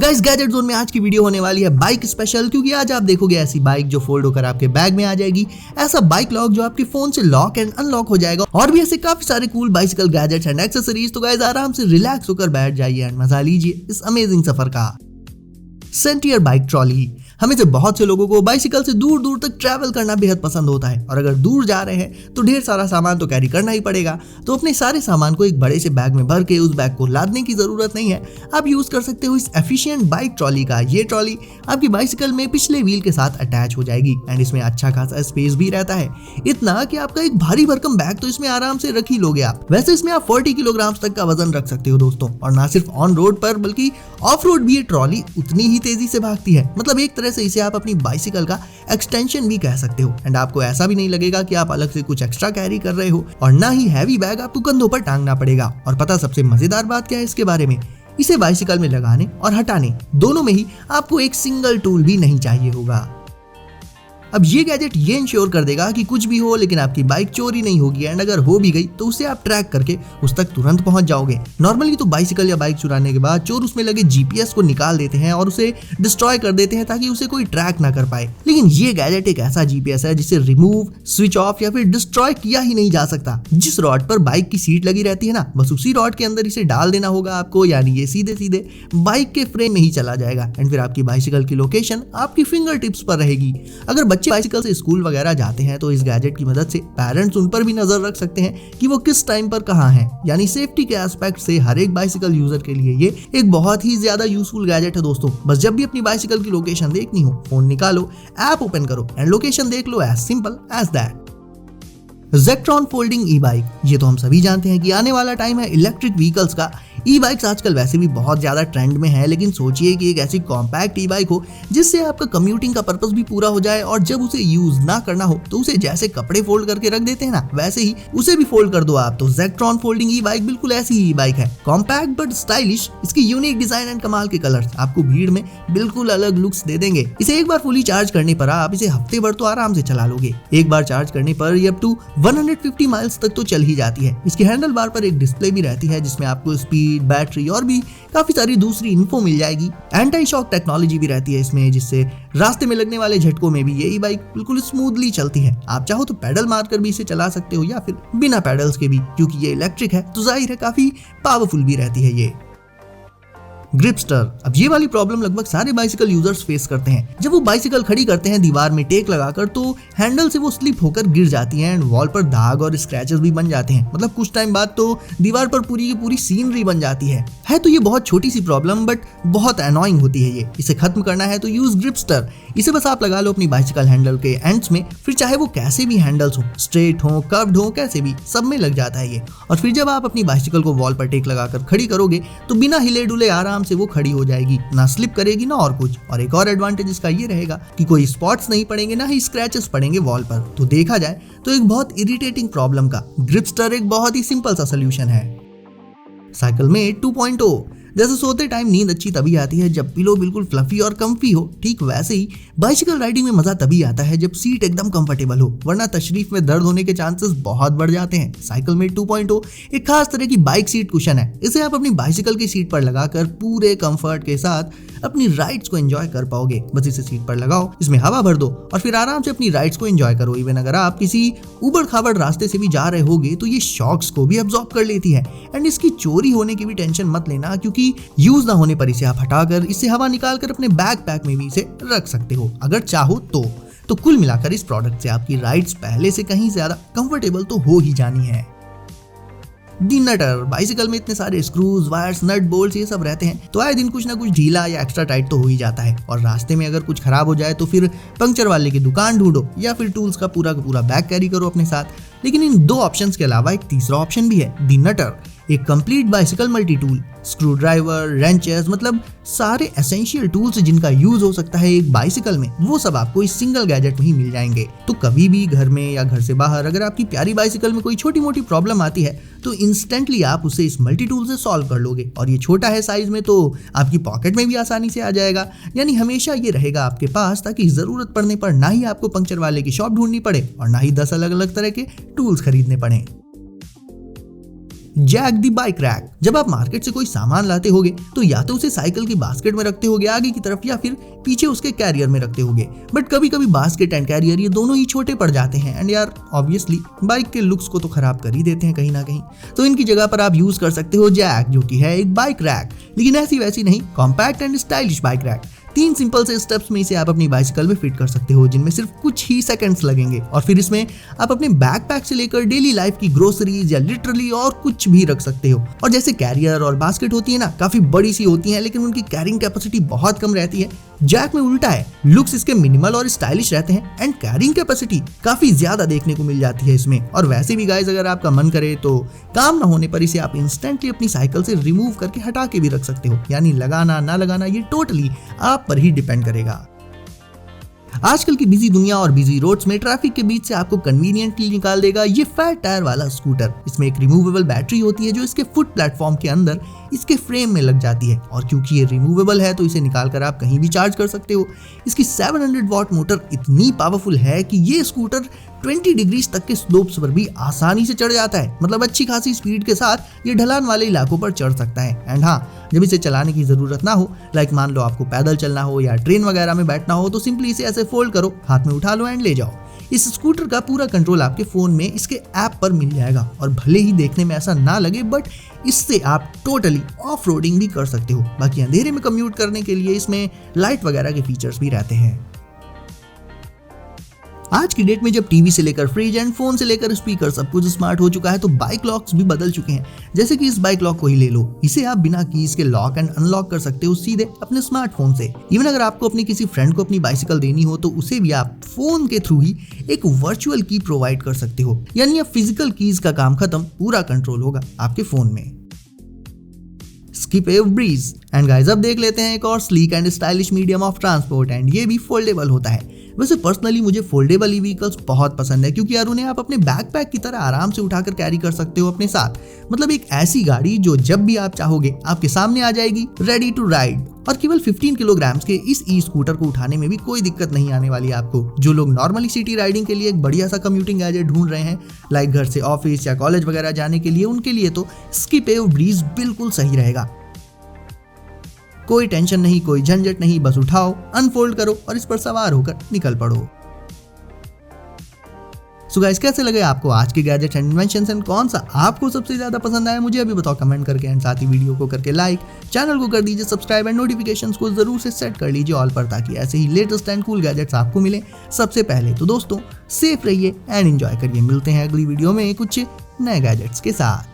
Guys gadget zone में आज की वीडियो होने वाली है बाइक स्पेशल, क्योंकि आज आप देखोगे ऐसी बाइक जो फोल्ड होकर आपके बैग में आ जाएगी, ऐसा बाइक लॉक जो आपके फोन से लॉक एंड अनलॉक हो जाएगा, और भी ऐसे काफी सारे cool bicycle gadgets and accessories. तो गाइस आराम से रिलैक्स होकर बैठ जाइए एंड मजा लीजिए इस अमेजिंग सफर का। सेंटियर बाइक ट्रॉली। हमें से बहुत से लोगों को बाइसिकल से दूर दूर तक ट्रैवल करना बेहद पसंद होता है, और अगर दूर जा रहे हैं तो ढेर सारा सामान तो कैरी करना ही पड़ेगा। तो अपने सारे सामान को एक बड़े से बैग में भर के उस बैग को लादने की जरूरत नहीं है, आप यूज कर सकते हो इस एफिशिएंट बाइक ट्रॉली का। ये ट्रॉली आपकी बाइसिकल में पिछले व्हील के साथ अटैच हो जाएगी एंड इसमें अच्छा खासा स्पेस भी रहता है, इतना कि आपका एक भारी भरकम बैग तो इसमें आराम से रख ही लोगे आप। वैसे इसमें आप 40 किलोग्राम तक का वजन रख सकते हो दोस्तों, और ना सिर्फ ऑन रोड पर बल्कि ऑफ रोड भी ये ट्रॉली उतनी ही तेजी से भागती है। मतलब एक तरह से इसे आप अपनी बाइसिकल का एक्सटेंशन भी कह सकते हो, एंड आपको ऐसा भी नहीं लगेगा कि आप अलग से कुछ एक्स्ट्रा कैरी कर रहे हो, और ना ही हैवी बैग आपको कंधों पर टांगना पड़ेगा। और पता सबसे मजेदार बात क्या है इसके बारे में, इसे बाइसिकल में लगाने और हटाने दोनों में ही आपको एक सिंगल टूल भी नहीं चाहिए होगा। अब ये गैजेट ये इंश्योर कर देगा कि कुछ भी हो लेकिन आपकी बाइक चोरी नहीं होगी, एंड अगर हो भी गई तो उसे आप ट्रैक करके उस तक तुरंत पहुंच जाओगे। नॉर्मली तो बाइसिकल या बाइक चुराने के बाद चोर उसमें लगे जीपीएस को निकाल देते हैं और उसे डिस्ट्रॉय कर देते हैं ताकि उसे कोई ट्रैक ना कर पाए, लेकिन ये गैजेट एक ऐसा जीपीएस है जिसे रिमूव, स्विच ऑफ या फिर डिस्ट्रॉय किया ही नहीं जा सकता। जिस रॉड पर बाइक की सीट लगी रहती है ना, बस उसी रॉड के अंदर इसे डाल देना होगा आपको, यानी ये सीधे सीधे बाइक के फ्रेम में ही चला जाएगा, एंड फिर आपकी बाइसिकल की लोकेशन आपकी फिंगर टिप्स पर रहेगी। अगर बच्चे बाइसिकल से स्कूल वगैरह जाते हैं तो इस गैजेट की मदद से पेरेंट्स उन पर भी नजर रख सकते हैं कि वो किस टाइम पर कहां हैं। यानी सेफ्टी के एस्पेक्ट से हर एक बाइसिकल यूजर के लिए ये एक बहुत ही ज्यादा यूजफुल गैजेट है दोस्तों। बस जब भी अपनी बाइसिकल की लोकेशन देखनी हो, फोन निकालो, ऐप ओपन करो एंड लोकेशन देख लो, एज सिंपल एज दैट। जेक्ट्रॉन फोल्डिंग ई बाइक। ये तो हम सभी जानते हैं कि आने वाला टाइम है इलेक्ट्रिक व्हीकल्स का। ई बाइक्स आजकल वैसे भी बहुत ज्यादा ट्रेंड में है, लेकिन सोचिए कि एक ऐसी कॉम्पैक्ट ई बाइक हो जिससे आपका कम्यूटिंग का पर्पस भी पूरा हो जाए, और जब उसे यूज ना करना हो तो उसे जैसे कपड़े फोल्ड करके रख देते हैं ना, वैसे ही उसे भी फोल्ड कर दो आप। तो जेक्ट्रॉन फोल्डिंग ई बाइक बिल्कुल ऐसी ही बाइक है, कॉम्पैक्ट बट स्टाइलिश। इसकी यूनिक डिजाइन एंड कमाल के कलर्स आपको भीड़ में बिल्कुल अलग लुक्स दे देंगे। इसे एक बार फुली चार्ज करने पर आप इसे हफ्ते भर तो आराम से चला लोगे। एक बार चार्ज करने पर ये अप टू 150 माइल्स तक तो चल ही जाती है। इसके हैंडल बार पर एक डिस्प्ले भी रहती है जिसमें आपको स्पीड, बैटरी और भी काफी सारी दूसरी इन्फो मिल जाएगी। एंटी शॉक टेक्नोलॉजी भी रहती है इसमें, जिससे रास्ते में लगने वाले झटकों में भी ये ई बाइक बिल्कुल स्मूथली चलती है। आप चाहो तो पैडल मारकर भी इसे चला सकते हो या फिर बिना पैडल्स के भी, क्योंकि ये इलेक्ट्रिक है तो जाहिर है काफी पावरफुल भी रहती है ये। ग्रिपस्टर। अब ये वाली प्रॉब्लम लगभग सारे बाइसिकल यूजर्स फेस करते हैं। जब वो बाइसिकल खड़ी करते हैं दीवार में टेक लगाकर, तो हैंडल से वो स्लिप होकर गिर जाती हैं एंड वॉल पर दाग और स्क्रैचेस भी बन जाते हैं। मतलब कुछ टाइम बाद तो दीवार पर पूरी की पूरी सीनरी बन जाती है। तो ये बहुत छोटी सी प्रॉब्लम बट बहुत एनॉइंग होती है ये। इसे खत्म करना है तो यूज ग्रिपस्टर। इसे बस आप लगा लो अपनी बाइसिकल हैंडल के एंड्स में, फिर चाहे वो कैसे भी हैंडल्स हो, स्ट्रेट हो, कर्व्ड हो, कैसे भी, सब में लग जाता है ये। और फिर जब आप अपनी बाइसिकल को वॉल पर टेक लगाकर खड़ी करोगे तो बिना हिले डुले आराम से वो खड़ी हो जाएगी, ना स्लिप करेगी ना और कुछ। और एक और एडवांटेज इसका ये रहेगा कि कोई स्पॉट्स नहीं पड़ेंगे, ना ही स्क्रैचेस पड़ेंगे वॉल पर। तो देखा जाए तो एक बहुत इरिटेटिंग प्रॉब्लम का ग्रिपस्टर एक बहुत ही सिंपल सा सोल्यूशन है। साइकिलमेट 2.0। जैसे सोते टाइम नींद अच्छी तभी आती है जब पिलो बिल्कुल फ्लफी और कंफी हो, ठीक वैसे ही बाइसिकल राइडिंग में मजा तभी आता है जब सीट एकदम कंफर्टेबल हो, वरना तशरीफ में दर्द होने के चांसेस बहुत बढ़ जाते हैं। साइकिलमेट 2.0 एक खास तरह की बाइक सीट कुशन है। इसे आप अपनी बाइसिकल की सीट पर लगाकर पूरे कंफर्ट के साथ अपनी राइड्स को एंजॉय कर पाओगे। बस इसे सीट पर लगाओ, इसमें हवा भर दो और फिर आराम से अपनी राइड्स को एंजॉय करो। इवन अगर आप किसी उबड़ खाबड़ रास्ते से भी जा रहे होगे तो ये शॉक्स को भी अब्सॉर्ब कर लेती है, एंड इसकी चोरी होने की भी टेंशन मत लेना, क्योंकि यूज ना होने पर इसे आप हटाकर इससे हवा निकालकर अपने बैकपैक में भी इसे रख सकते हो अगर चाहो तो कुल मिलाकर इस प्रोडक्ट से आपकी राइड्स पहले से कहीं ज्यादा कंफर्टेबल तो हो ही जानी है। दी नटर। बाइसिकल में इतने सारे स्क्रूज, वायर्स, नट, बोल्ट्स ये सब रहते हैं, तो आए दिन कुछ ना कुछ ढीला या एक्स्ट्रा टाइट तो हो ही जाता है। और रास्ते में अगर कुछ खराब हो जाए तो फिर पंक्चर वाले की दुकान ढूंढो या फिर टूल्स का पूरा बैग कैरी करो अपने साथ। लेकिन इन दो ऑप्शंस के अलावा एक तीसरा ऑप्शन भी है, दी नटर। एक complete bicycle multi tool, screw driver, ranches, मतलब सारे एसेंशियल टूल्स जिनका यूज हो सकता है एक बाइसिकल में, वो सब आपको इस सिंगल गैजेट में ही मिल जाएंगे। तो कभी भी घर में या घर से बाहर अगर आपकी प्यारी बाइसिकल में कोई छोटी मोटी प्रॉब्लम आती है तो इंस्टेंटली आप उसे इस मल्टी टूल से सॉल्व कर लोगे। और ये छोटा है साइज में तो आपकी पॉकेट में भी आसानी से आ जाएगा, यानी हमेशा ये रहेगा आपके पास, ताकि जरूरत पड़ने पर ना ही आपको पंक्चर वाले की शॉप ढूंढनी पड़े और ना ही 10 अलग अलग तरह के टूल्स खरीदने पड़े। Jack the bike rack. जब आप मार्केट से कोई सामान लाते होगे तो या तो उसे साइकिल की बास्केट में रखते होगे आगे की तरफ या फिर पीछे उसके कैरियर में रखते होगे, बट कभी कभी बास्केट एंड कैरियर ये दोनों ही छोटे पड़ जाते हैं एंड यार ऑब्वियसली बाइक के लुक्स को तो खराब कर ही देते हैं कहीं ना कहीं। तो इनकी जगह पर आप यूज कर सकते हो जैक, जो कि है एक बाइक रैक, लेकिन ऐसी वैसी नहीं, compact and stylish bike rack. 3 simple से स्टेप्स में इसे आप अपनी बाइसिकल में फिट कर सकते हो, जिनमें सिर्फ कुछ ही सेकंड्स लगेंगे और फिर इसमें आप अपने बैकपैक से लेकर डेली लाइफ की ग्रोसरीज या लिटरली और कुछ भी रख सकते हो। और जैसे कैरियर और बास्केट होती है ना, काफी बड़ी सी होती है लेकिन उनकी कैरिंग कैपेसिटी बहुत कम रहती है, जैक में उल्टा है। लुक्स इसके मिनिमल और स्टाइलिश रहते हैं एंड कैरिंग कैपेसिटी काफी ज्यादा देखने को मिल जाती है इसमें। और वैसे भी गाइस, अगर आपका मन करे तो काम ना होने पर इसे आप इंस्टेंटली अपनी साइकिल से रिमूव करके हटा के भी रख सकते हो, यानी लगाना ना लगाना ये टोटली आप पर ही डिपेंड करेगा। आजकल की बिजी दुनिया और बिजी रोड्स में ट्रैफिक के बीच से आपको कन्वीनियंटली निकाल देगा ये फैट टायर वाला स्कूटर। इसमें एक रिमूवेबल बैटरी होती है जो इसके फुट प्लेटफॉर्म के अंदर इसके फ्रेम में लग जाती है, और क्योंकि ये रिमूवेबल है तो इसे निकाल कर आप कहीं भी चार्ज कर सकते हो। इसकी 700 वॉट मोटर इतनी पावरफुल है कि ये स्कूटर 20 डिग्रीज तक के स्लोप्स पर भी आसानी से चढ़ जाता है, मतलब अच्छी खासी स्पीड के साथ ये ढलान वाले इलाकों पर चढ़ सकता है। एंड हाँ, जब इसे चलाने की जरूरत ना हो, लाइक मान लो आपको पैदल चलना हो या ट्रेन वगैरह में बैठना हो, तो सिंपली इसे ऐसे फोल्ड करो, हाथ में उठा लो एंड ले जाओ। इस स्कूटर का पूरा कंट्रोल आपके फोन में इसके ऐप पर मिल जाएगा, और भले ही देखने में ऐसा ना लगे बट इससे आप टोटली ऑफ रोडिंग भी कर सकते हो। बाकी अंधेरे में कम्यूट करने के लिए इसमें लाइट वगैरह के फीचर्स भी रहते हैं। आज की डेट में जब टीवी से लेकर फ्रिज एंड फोन से लेकर स्पीकर सब कुछ स्मार्ट हो चुका है, तो बाइक लॉक्स भी बदल चुके हैं। जैसे कि इस बाइक लॉक को ही ले लो, इसे आप बिना कीज के लॉक एंड अनलॉक कर सकते हो सीधे अपने स्मार्टफोन से। इवन अगर आपको अपने किसी फ्रेंड को अपनी बाइसिकल देनी हो तो उसे भी आप फोन के थ्रू ही एक वर्चुअल की प्रोवाइड कर सकते हो, यानी अब फिजिकल कीज का काम खत्म, पूरा कंट्रोल होगा आपके फोन में। Skip bridge. एंड गाइस, अब देख लेते हैं एक और sleek and stylish medium of transport, and ये भी फोल्डेबल होता है। वैसे पर्सनली मुझे फोल्डेबल ई व्हीकल्स बहुत पसंद है, क्योंकि यार उन्हें आप अपने बैकपैक की तरह आराम से उठाकर कैरी कर सकते हो अपने साथ। मतलब एक ऐसी गाड़ी जो जब भी आप चाहोगे आपके सामने आ जाएगी, रेडी टू राइड। और केवल 15 किलोग्राम्स के इस ई स्कूटर को उठाने में भी कोई दिक्कत नहीं आने वाली है आपको। जो लोग नॉर्मली सिटी राइडिंग के लिए एक बढ़िया सा कम्यूटिंग गैजेट ढूंढ रहे हैं, लाइक घर से ऑफिस या कॉलेज वगैरह जाने के लिए, उनके लिए तो स्किप ब्रीज बिल्कुल सही रहेगा। कोई टेंशन नहीं, कोई झंझट नहीं, बस उठाओ, अनफोल्ड करो और इस पर सवार होकर निकल पड़ो। सो गाइस, कैसे लगे आपको आज के गैजेट्स एंड इन्वेंशंस, एंड कौन सा आपको सबसे ज्यादा पसंद आया मुझे अभी बताओ कमेंट करके, एंड साथ ही वीडियो को करके लाइक, चैनल को कर दीजिए सब्सक्राइब एंड नोटिफिकेशंस को जरूर से सेट कर लीजिए ऑल पर, ताकि ऐसे ही लेटेस्ट एंड कूल गैजेट्स आपको मिले सबसे पहले। तो दोस्तों, सेफ रहिए एंड एंजॉय करिए। मिलते हैं अगली वीडियो में कुछ नए गैजेट्स के साथ।